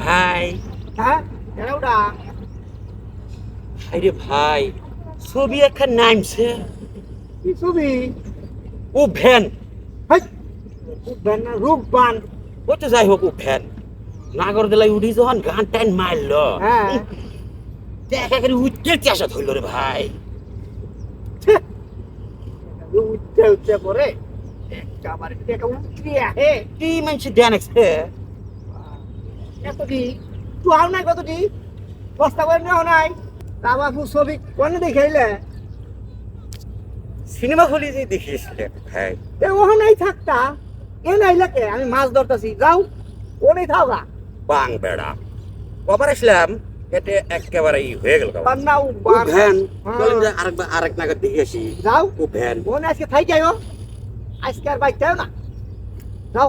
ভাই হ্যাঁ ওটা আরে ভাই ছবি একটা নামছে কি ছবি? ও ভ্যান হাই রূপবান না রূপবান। ওই তো যাই হোক ও ভ্যান নাগরদোলায় উঠি যখন গান টাইন মারলো হ্যাঁ দেখা করে উচ্চের চেষ্টা ধরল রে ভাই উঠতে উঠতে পরে একেবারে টেকা উঠতে আহে। কি মানুষ ধ্যান আছে এতটি তুই আও নাই কতটি বস্তা করে নেওয়া নাই তা বাবু ছবি কোনে দেখাইলে সিনেমা হলে যে দেখিয়েছিলেন ভাই এ ওহ নাই থাকতা এ নাই লাগে আমি মাছ ধরতেছি যাও ও নেই থাকা বাং বেড়া কবার আসলাম এতে একেবারে হয়ে গেল বান্না ও ভ্যান হ্যাঁ। চলেন যে আরেক নাগাদ দেখে আসি যাও ও ভ্যান ও না আজকে থাই যাইও আজকে আর বাইক যাও না যাও